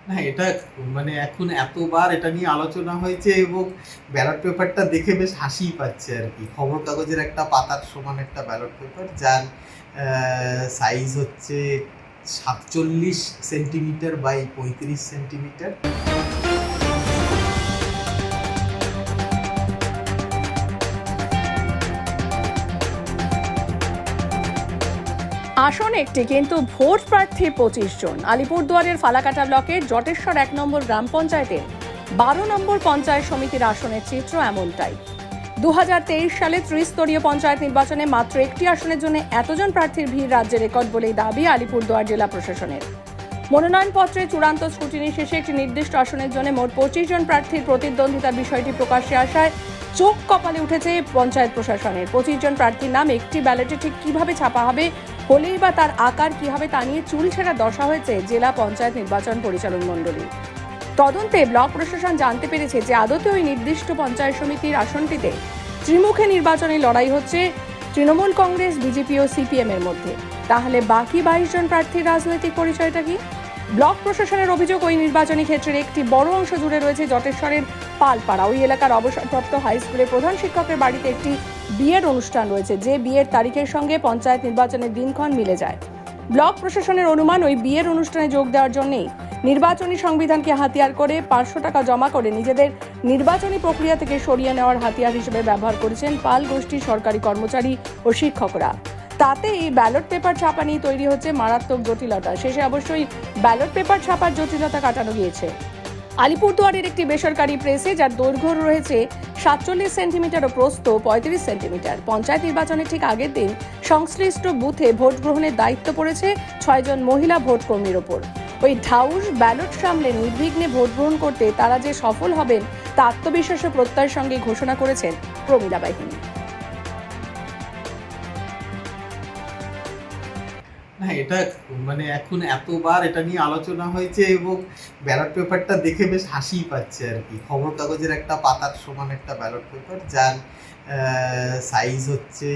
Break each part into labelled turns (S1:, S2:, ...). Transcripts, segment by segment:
S1: না এটা মানে এখন এতবার এটা নিয়ে আলোচনা হয়েছে এবং ব্যালট পেপারটা দেখে বেশ হাসিই পাচ্ছে আর কি। খবর কাগজের একটা পাতার সমান একটা ব্যালট পেপার, যার সাইজ হচ্ছে 47 সেন্টিমিটার বাই 35 সেন্টিমিটার।
S2: আসন একটি, কিন্তু ভোট প্রার্থী 25 জন। আলিপুরদুয়ারের ফালাকাটা ব্লকের জটেশ্বর 1 নম্বর গ্রাম পঞ্চায়েতের 12 নম্বর পঞ্চায়েত সমিতির আসনের চিত্র এমনটাই। 2023 সালে ত্রিস্তরীয় পঞ্চায়েত নির্বাচনে মাত্র একটি আসনের জন্য এতজন প্রার্থীর ভিড় রাজ্যে রেকর্ড বলেই দাবি আলিপুরদুয়ার জেলা প্রশাসনের। মনোনয়নপত্রে চূড়ান্ত স্ক্রুটিনি শেষে একটি নির্দিষ্ট আসনের জন্য মোট 25 জন প্রার্থীর প্রতিদ্বন্দ্বিতার বিষয়টি প্রকাশ্যে আসায় চোখ কপালে উঠেছে পঞ্চায়েত প্রশাসনের। 25 জন প্রার্থীর নাম একটি ব্যালটে ঠিক কিভাবে ছাপা হবে, হলেই বা তার আকার কি হবে তা নিয়ে চুলছেড়া দশা হয়েছে জেলা পঞ্চায়েত নির্বাচন পরিচালন মণ্ডলী। তদন্তে ব্লক প্রশাসন জানতে পেরেছে যে আদতে ওই নির্দিষ্ট পঞ্চায়েত সমিতির আসনটিতে ত্রিমুখী নির্বাচনী লড়াই হচ্ছে তৃণমূল কংগ্রেস, বিজেপি ও সিপিএম এর মধ্যে। তাহলে বাকি 22 জন প্রার্থীর রাজনৈতিক পরিচয়টা কি? ব্লক প্রশাসনের অভিযোগ, ওই নির্বাচনী ক্ষেত্রের একটি বড় অংশ জুড়ে রয়েছে জটেশ্বরের পালপাড়া। ওই এলাকার অবসরপ্রাপ্ত হাই স্কুলের প্রধান শিক্ষকের বাড়িতে একটি বিয়ের অনুষ্ঠান রয়েছে, যে বিয়ের তারিখের সঙ্গে পঞ্চায়েত নির্বাচনের দিনক্ষণ মিলে যায়। ব্লক প্রশাসনের অনুমান, ওই বিয়ের অনুষ্ঠানে যোগ দেওয়ার জন্যই নির্বাচনী সংবিধানকে হাতিয়ার করে 500 টাকা জমা করে নিজেদের নির্বাচনী প্রক্রিয়া থেকে সরিয়ে নেওয়ার হাতিয়ার হিসেবে ব্যবহার করেছেন পাল গোষ্ঠীর সরকারি কর্মচারী ও শিক্ষকরা। তাতে এই ব্যালট পেপার ছাপা নিয়ে তৈরি হচ্ছে মারাত্মক জটিলতা। শেষে অবশ্যই ব্যালট পেপার ছাপার জটিলতা কাটানো গিয়েছে। আলিপুরদুয়ারের একটি বেসরকারি প্রেসে, যার দৈর্ঘ্য রয়েছে 47 সেন্টিমিটার ও প্রস্থ 35 সেন্টিমিটার, পঞ্চায়েত নির্বাচনের ঠিক আগের দিন সংশ্লিষ্ট বুথে ভোট গ্রহণের দায়িত্ব পড়েছে 6 জন মহিলা ভোট কর্মীর ওপর। ওই ঢাউস ব্যালট সামলে নির্বিঘ্নে ভোট গ্রহণ করতে তারা যে সফল হবেন তা আত্মবিশ্বাস ও প্রত্যয়ের সঙ্গে ঘোষণা করেছেন প্রমীলা বাহিনী।
S1: না এটা মানে এখন এতবার এটা নিয়ে আলোচনা হয়েছে এবং ব্যালট পেপারটা দেখে বেশ হাসিই পাচ্ছে আর কি। খবর কাগজের একটা পাতার সমান একটা ব্যালট পেপার, যার সাইজ হচ্ছে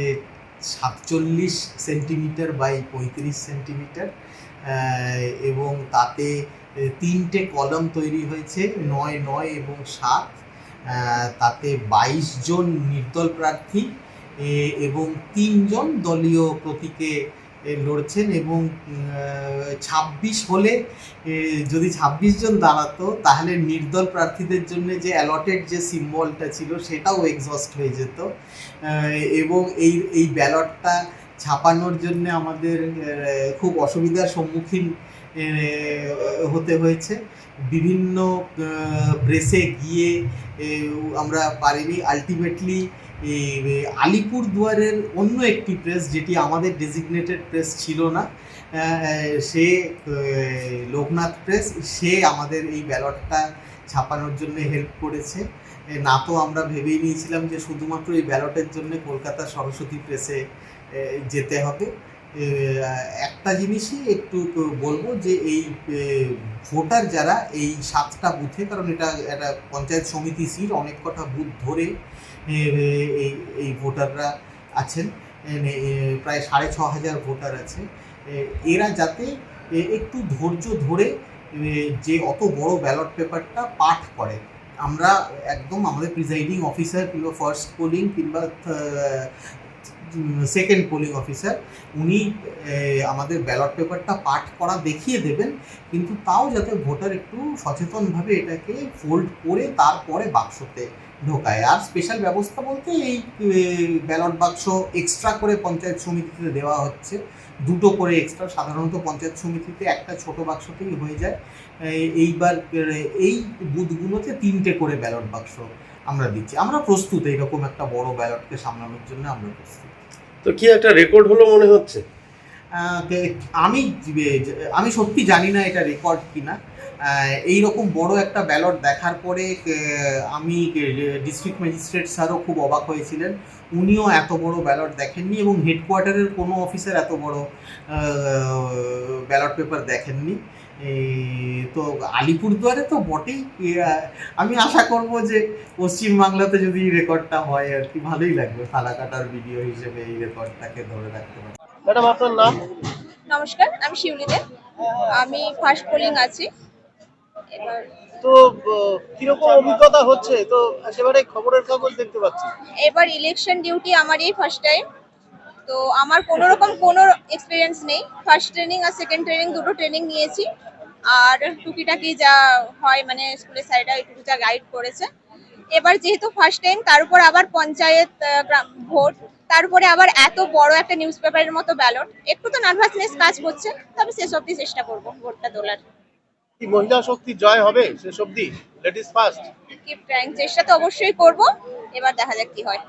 S1: 47 সেন্টিমিটার বাই 35 সেন্টিমিটার, এবং তাতে 3টে কলাম তৈরি হয়েছে, 9, 9 এবং 7। তাতে 22 জন নির্দল প্রার্থী এবং 3 জন দলীয় প্রতীকে লড়ছেন, এবং 26 হলে যদি 26 জন দাঁড়াতো তাহলে নির্দল প্রার্থীদের জন্য যে অ্যালটেড যে সিম্বলটা ছিল সেটাও এক্সস্ট হয়ে যেত। এবং এই ব্যালটটা ছাপানোর জন্য আমাদের খুব অসুবিধার সম্মুখীন হতে হয়েছে। বিভিন্ন প্রেসে গিয়ে আমরা পারিনি। আলটিমেটলি আলিপুরদুয়ারের অন্য একটি প্রেস, যেটি আমাদের ডেজিগনেটেড প্রেস ছিল না, সে লোকনাথ প্রেস, সে আমাদের এই ব্যালটটা ছাপানোর জন্য হেল্প করেছে। না তো আমরা ভেবেই নিয়েছিলাম যে শুধুমাত্র এই ব্যালটের জন্য কলকাতার সরস্বতী প্রেসে যেতে হবে। একটা জিনিসই একটু বলবো যে এই ভোটার যারা এই 7টা বুথে, কারণ এটা একটা পঞ্চায়েত সমিতি সিট, অনেক কটা বুথ ধরে এই ভোটাররা আছেন, প্রায় 6,500 ভোটার আছে। এরা যাতে একটু ধৈর্য ধরে যে অত বড় ব্যালট পেপারটা পাঠ করে। আমরা একদম আমাদের প্রিজাইডিং অফিসার কিংবা ফার্স্ট পোলিং কিংবা সেকেন্ড পোলিং অফিসার, উনি আমাদের ব্যালট পেপারটা পাঠ করা দেখিয়ে দেবেন, কিন্তু তাও যাতে ভোটার একটু সচেতনভাবে এটাকে ফোল্ড করে তারপরে বাক্সতে ঢোকায়। আর স্পেশাল ব্যবস্থা বলতে এই ব্যালট বাক্স এক্সট্রা করে পঞ্চায়েত সমিতিতে দেওয়া হচ্ছে, 2টো করে এক্সট্রা। সাধারণত পঞ্চায়েত সমিতিতে একটা ছোট বাক্সতেই হয়ে যায়। এইবার এই বুথগুলোতে 3টে করে ব্যালট বাক্স আমরা দিচ্ছি। আমরা প্রস্তুত, এইরকম একটা বড় ব্যালটকে সামলানোর জন্য আমরা প্রস্তুত।
S3: তো কি একটা রেকর্ড হলো মনে হচ্ছে?
S1: আমি সত্যি জানি না এটা রেকর্ড কিনা। এইরকম বড় একটা ব্যালট দেখার পরে আমি ডিস্ট্রিক্ট ম্যাজিস্ট্রেট স্যারও খুব অবাক হয়েছিলেন। উনিও এত বড় ব্যালট দেখেননি এবং হেডকোয়ার্টারের কোনো অফিসার এত বড় ব্যালট পেপার দেখেননি। তো আলিপুরদুয়ারে তো বটেই। আমি আশা করব যে পশ্চিমবাংলাতে যদি এই রেকর্ডটা হয় আর কি, ভালোই লাগবে। ফালাকাটার ভিডিও হিসেবে এই রেকর্ডটাকে ধরে রাখতে পারি।
S3: ম্যাডাম আপনার নাম?
S4: নমস্কার, আমি শিউলি দে। আমি ফার্স্ট পোলিং আছি। এবার
S3: তো কিরকম অভিজ্ঞতা হচ্ছে? তো একেবারে খবরের কাগজ দেখতে পাচ্ছি।
S4: এবার ইলেকশন ডিউটি আমারই ফার্স্ট টাইম। তো আমার কোনো রকম কোনো এক্সপিরিয়েন্স নেই। ফার্স্ট ট্রেনিং আর সেকেন্ড ট্রেনিং দুটো ট্রেনিং নিয়েছি। আর টুকিটাকি যা হয় মানে স্কুলের স্যারেরা একটু যা গাইড করেছে। এবার যেহেতু ফার্স্ট টাইম তার উপর আবার পঞ্চায়েত ভোট, তার উপরে আবার এত বড় একটা নিউজ পেপারের মতো ব্যালট, একটু তো নার্ভাসনেস কাজ করছে, তবে শেষ অবধি চেষ্টা করবো ভোটটা তোলার।
S3: কি মহিলা শক্তি জয় হবে শেষ অবধি? Ladies first.
S4: কিপ ট্রাইং, চেষ্টা তো অবশ্যই করব, এবার দেখা যাক কি হয়।